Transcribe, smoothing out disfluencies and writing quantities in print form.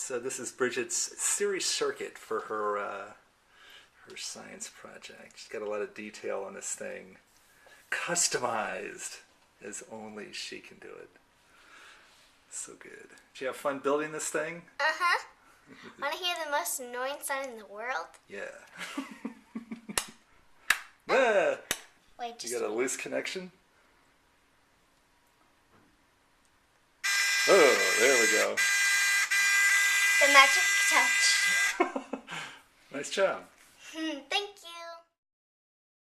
This is Bridgette's series circuit for her science project. She's got a lot of detail on this thing, customized as only she can do it. So good. Did you have fun building this thing? Uh-huh. Want to hear the most annoying sound in the world? Yeah. Ah! Wait, just You got a loose connection? Oh, there we go. the magic touch. Nice job. Thank